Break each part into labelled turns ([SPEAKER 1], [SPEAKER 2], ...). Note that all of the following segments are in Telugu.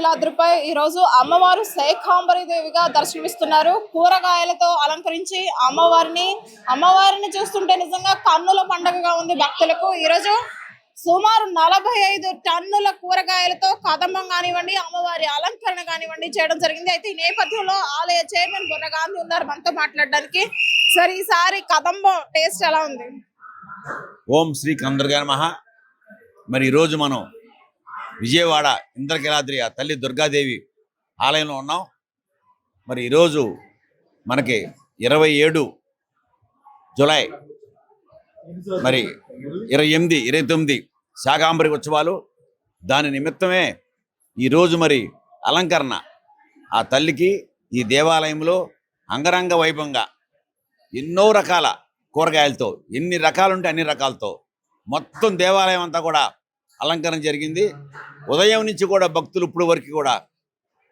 [SPEAKER 1] వెంకటాద్రిపై ఈ రోజు అమ్మవారు శేఖాంబరి దేవిగా దర్శనమిస్తున్నారు. కూరగాయలతో అలంకరించి అమ్మవారిని చూస్తుంటే నిజంగా కన్నుల పండుగగా ఉంది భక్తులకు. ఈ రోజు సుమారు 45 టన్నుల కూరగాయలతో కదంబం కానివ్వండి, అమ్మవారి అలంకరణ కానివ్వండి చేయడం జరిగింది. అయితే ఈ నేపథ్యంలో ఆలయ చైర్మన్ బుర్ర గాంధీ ఉన్నారు మనతో మాట్లాడడానికి. సార్, ఈసారి కదంబం టేస్ట్ ఎలా ఉంది?
[SPEAKER 2] ఓం శ్రీ కందర్గా నమః. మరి ఈరోజు మనం విజయవాడ ఇంద్రకీలాద్రి ఆ తల్లి దుర్గాదేవి ఆలయంలో ఉన్నాం. మరి ఈరోజు మనకి 27 జూలై మరి 28, 29 శాకాంబరి ఉత్సవాలు. దాని నిమిత్తమే ఈరోజు మరి అలంకరణ ఆ తల్లికి ఈ దేవాలయంలో అంగరంగ వైభవంగా ఎన్నో రకాల కూరగాయలతో, ఎన్ని రకాలుంటే అన్ని రకాలతో మొత్తం దేవాలయం అంతా కూడా అలంకరణ జరిగింది. ఉదయం నుంచి కూడా భక్తులు ఇప్పుడు వరకు కూడా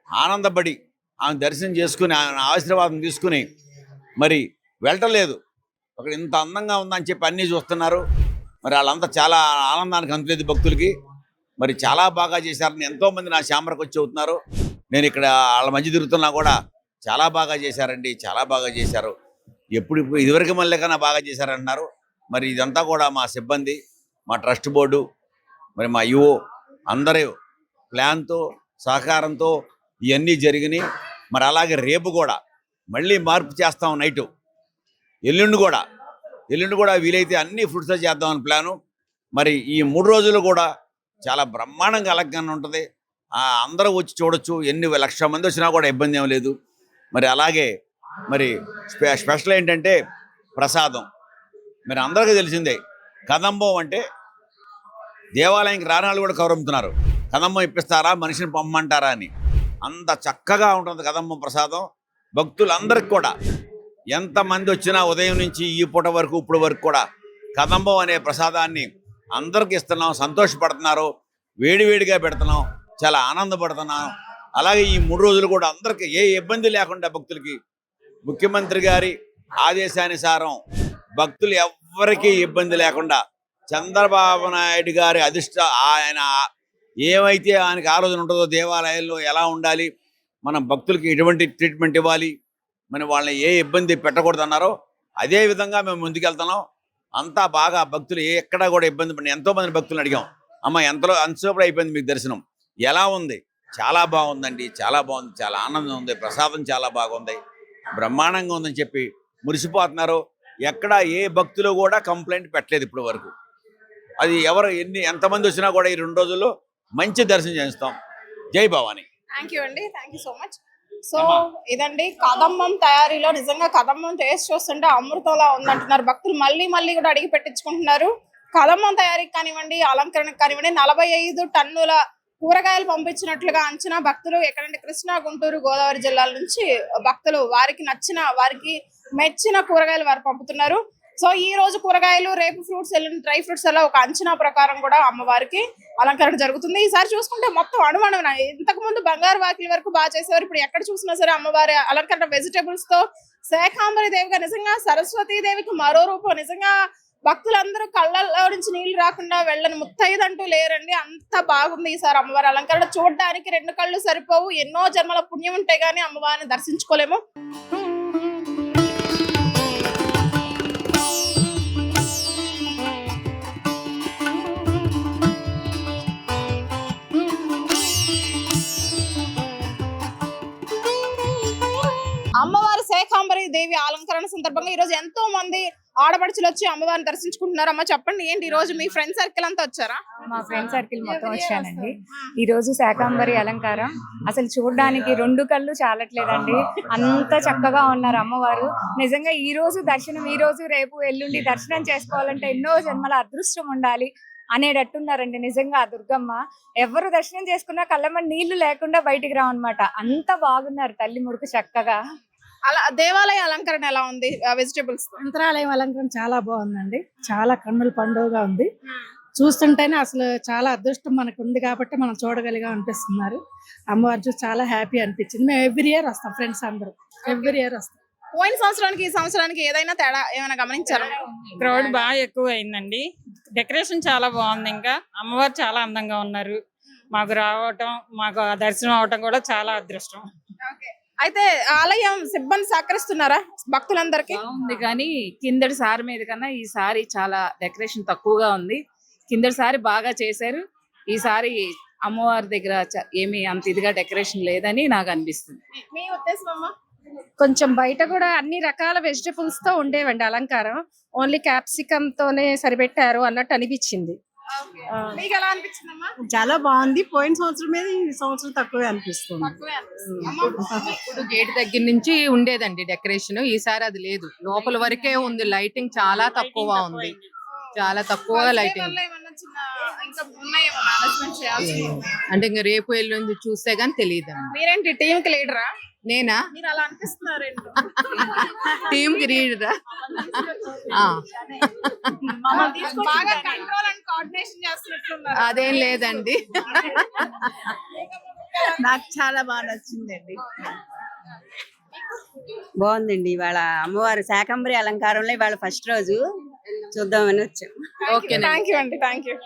[SPEAKER 2] ఆనందపడి ఆమె దర్శనం చేసుకుని ఆమె ఆశీర్వాదం తీసుకుని మరి వెళ్ళటలేదు. అక్కడ ఇంత అందంగా ఉందని చెప్పి అన్నీ చూస్తున్నారు. మరి వాళ్ళంతా చాలా ఆనందానికి అంతులేదు భక్తులకి. మరి చాలా బాగా చేశారని ఎంతోమంది నా ఛాంబర్కి వచ్చి అవుతున్నారు. నేను ఇక్కడ వాళ్ళ మధ్య తిరుగుతున్నా కూడా చాలా బాగా చేశారండి, చాలా బాగా చేశారు, ఎప్పుడు ఇదివరకు మళ్ళీ కన్నా బాగా చేశారంటున్నారు. మరి ఇదంతా కూడా మా సిబ్బంది, మా ట్రస్ట్ బోర్డు, మరి మా యువో అందరూ ప్లాన్తో సహకారంతో ఇవన్నీ జరిగినాయి. మరి అలాగే రేపు కూడా మళ్ళీ మార్పు చేస్తాం. నైటు ఎల్లుండి కూడా వీలైతే అన్ని ఫ్రూట్స్తో చేద్దామని ప్లాను. మరి ఈ 3 రోజులు కూడా చాలా బ్రహ్మాండంగా అలంకరణ ఉంటుంది. అందరూ వచ్చి చూడొచ్చు. ఎన్ని 1,00,000 మంది వచ్చినా కూడా ఇబ్బంది ఏం లేదు. మరి అలాగే మరి స్పెషల్ ఏంటంటే ప్రసాదం. మరి అందరికీ తెలిసిందే, కదంబం అంటే దేవాలయానికి రానాళ్ళు కూడా కౌరమ్ముతున్నారు. కదంబం ఇప్పిస్తారా, మనిషిని పంపమంటారా అని. అంత చక్కగా ఉంటుంది కదంబం ప్రసాదం. భక్తులందరికీ కూడా ఎంతమంది వచ్చినా ఉదయం నుంచి ఈ పూట వరకు ఇప్పుడు వరకు కూడా కదంబం అనే ప్రసాదాన్ని అందరికీ ఇస్తున్నాం, సంతోషపడుతున్నారు, వేడివేడిగా పెడుతున్నాం, చాలా ఆనందపడుతున్నాం. అలాగే ఈ 3 రోజులు కూడా అందరికీ ఏ ఇబ్బంది లేకుండా భక్తులకి ముఖ్యమంత్రి గారి ఆదేశానుసారం భక్తులు ఎవ్వరికీ ఇబ్బంది లేకుండా చంద్రబాబు నాయుడు గారి ఆయన ఏమైతే ఆయనకి ఆలోచన ఉంటుందో దేవాలయాల్లో ఎలా ఉండాలి, మనం భక్తులకి ఎటువంటి ట్రీట్మెంట్ ఇవ్వాలి, మన వాళ్ళని ఏ ఇబ్బంది పెట్టకూడదు అన్నారో అదే విధంగా మేము ముందుకెళ్తున్నాం. అంతా బాగా భక్తులు ఎక్కడా కూడా ఇబ్బంది పడి ఎంతోమంది భక్తులను అడిగాం, అమ్మ ఎంతసేపు అయిపోయింది మీకు దర్శనం, ఎలా ఉంది? చాలా బాగుందండి, చాలా బాగుంది, చాలా ఆనందం ఉంది, ప్రసాదం చాలా బాగుంది, బ్రహ్మాండంగా ఉందని చెప్పి మురిసిపోతున్నారు. ఎక్కడ ఏ భక్తులు కూడా కంప్లైంట్ పెట్టలేదు ఇప్పటి వరకు. అది ఎంతమంది వచ్చినా కూడా ఈ 2 రోజుల్లో మంచి దర్శనం చేస్తాం. జై భవాని.
[SPEAKER 1] థ్యాంక్ యూ అండి, thank you so much. So ఇదండి కదంబం తయారీలో నిజంగా కదంబం టేస్ట్ చూస్తుంటే అమృతంలా ఉందంటున్నారు భక్తులు. మళ్ళీ కూడా అడిగి పెట్టించుకుంటున్నారు. కదంబం తయారీకి కానివ్వండి, అలంకరణకు కానివ్వండి 45 టన్నుల కూరగాయలు పంపించినట్లుగా అంచనా. భక్తులు ఎక్కడంటే కృష్ణా, గుంటూరు, గోదావరి జిల్లాల నుంచి భక్తులు వారికి మెచ్చిన కూరగాయలు వారు పంపుతున్నారు. సో ఈ రోజు కూరగాయలు, రేపు ఫ్రూట్స్, ఎల్లుండి డ్రై ఫ్రూట్స్ అలా ఒక అంచనా ప్రకారం కూడా అమ్మవారికి అలంకరణ జరుగుతుంది. ఈసారి చూసుకుంటే మొత్తం అణువణువున ఇంతకు ముందు బంగారు వాకిలి వరకు బాగా చేసేవారు. ఇప్పుడు ఎక్కడ చూసినా సరే అమ్మవారి అలంకరణ వెజిటేబుల్స్ తో శేఖాంబరి దేవిగా, నిజంగా సరస్వతీ దేవికి మరో రూపం. నిజంగా భక్తులందరూ కళ్ళల్లో నుంచి నీళ్లు రాకుండా వెళ్ళని ముత్తైదంటూ లేరండి. అంత బాగుంది ఈసారి అమ్మవారి అలంకరణ. చూడడానికి 2 కళ్ళు సరిపోవు, ఎన్నో జన్మల పుణ్యం ఉంటే గానీ అమ్మవారిని దర్శించుకోలేము. అమ్మవారి శేఖాంబరి దేవి అలంకరణ సందర్భంగా ఈ రోజు ఎంతో మంది ఆడపడుచులు వచ్చి అమ్మవారిని దర్శించుకుంటున్నారు. అమ్మ చెప్పండి, ఏంటి ఈ రోజు మీ ఫ్రెండ్ సర్కిల్ అంతా వచ్చారా?
[SPEAKER 3] మా ఫ్రెండ్ సర్కిల్ మొత్తం వచ్చానండి. ఈ రోజు శాకాంబరి అలంకారం అసలు చూడడానికి 2 కళ్ళు చాలట్లేదండి, అంత చక్కగా ఉన్నారు అమ్మవారు. నిజంగా ఈ రోజు దర్శనం, ఈ రోజు రేపు ఎల్లుండి దర్శనం చేసుకోవాలంటే ఎన్నో జన్మల అదృష్టం ఉండాలి అనేటట్టున్నారండి. నిజంగా ఆ దుర్గమ్మ ఎవరు దర్శనం చేసుకున్నా కళ్ళమ్మ నీళ్లు లేకుండా బయటికి రావన్నమాట. అంత బాగున్నారు తల్లి ముడుకు చక్కగా.
[SPEAKER 1] అలా దేవాలయ అలంకరణ ఎలా ఉంది? వెజిటేబుల్స్
[SPEAKER 4] మంత్రాలయం అలంకరణ చాలా బాగుందండి, చాలా కన్నుల పండుగగా ఉంది. చూస్తుంటేనే అసలు చాలా అదృష్టం మనకు ఉంది కాబట్టి మనం చూడగలిగా అనిపిస్తున్నారు. అమ్మవారు చూసి చాలా హ్యాపీ అనిపించింది. మేము ఎవ్రీ ఇయర్ వస్తాం, ఫ్రెండ్స్ అందరూ ఎవ్రీ ఇయర్ వస్తాం.
[SPEAKER 1] పోయిన సంవత్సరానికి ఈ సంవత్సరానికి ఏదైనా తేడా ఏమైనా గమనించారా?
[SPEAKER 5] క్రౌడ్ బాగా ఎక్కువ అయిందండి. డెకరేషన్ చాలా బాగుంది. ఇంకా అమ్మవారు చాలా అందంగా ఉన్నారు. మాకు రావటం, మాకు ఆ దర్శనం అవటం కూడా చాలా అదృష్టం.
[SPEAKER 1] అయితే ఆలయం సిబ్బంది సహకరిస్తున్నారా భక్తులందరికీ?
[SPEAKER 6] బాగుంది కానీ కిందటి సారి మీద కన్నా ఈసారి చాలా డెకరేషన్ తక్కువగా ఉంది. కిందటి సారి బాగా చేశారు, ఈసారి అమ్మవారి దగ్గర ఏమీ అంత ఇదిగా డెకరేషన్ లేదని నాకు అనిపిస్తుంది.
[SPEAKER 1] మీ ఉద్దేశం అమ్మా?
[SPEAKER 7] కొంచెం బయట కూడా అన్ని రకాల వెజిటబుల్స్ తో ఉండేవండి అలంకారం, ఓన్లీ క్యాప్సికమ్ తోనే సరిపెట్టారు అన్నట్టు అనిపించింది.
[SPEAKER 1] మీకు ఎలా అనిపించిందమ్మా?
[SPEAKER 8] చాలా బాగుంది. పోయిన సంవత్సరం మీద ఈ సంవత్సరం తక్కువే అనిపిస్తుంది.
[SPEAKER 1] తక్కువే అనిపిస్తుంది. అమ్మా,
[SPEAKER 9] ఇప్పుడు గేట్ దగ్గర నుంచి ఉండేదండి డెకరేషన్, ఈసారి అది లేదు, లోపల వరకే ఉంది. లైటింగ్ చాలా తక్కువ ఉంది, చాలా తక్కువగా లైటింగ్.
[SPEAKER 1] వల్ల ఏమన్నా ఇంకా ఉన్నాయేమో మేనేజ్మెంట్ చేయాల్సింది.
[SPEAKER 9] అంటే ఇంకా రేపు ఎల్లుండి చూస్తే గానీ తెలియదు.
[SPEAKER 1] మీరేంటి టీమ్ కి లీడరా?
[SPEAKER 9] నేనా
[SPEAKER 1] మీరు అలా అనిపిస్తున్నారు
[SPEAKER 9] టీమ్ కి రీడరా?
[SPEAKER 1] బాగా కంట్రోల్ అండ్ కోఆర్డినేషన్ చేస్తున్నట్లున్నారు.
[SPEAKER 9] అదేం లేదండి.
[SPEAKER 8] నాకు చాలా బాగా నచ్చిందండి. బాగుందండి. ఇవాళ అమ్మవారి శాకంబరి అలంకారంలో ఇవాళ ఫస్ట్ రోజు చూద్దామని వచ్చాం.
[SPEAKER 9] ఓకే.
[SPEAKER 1] థ్యాంక్ యూ అండి, థ్యాంక్ యూ.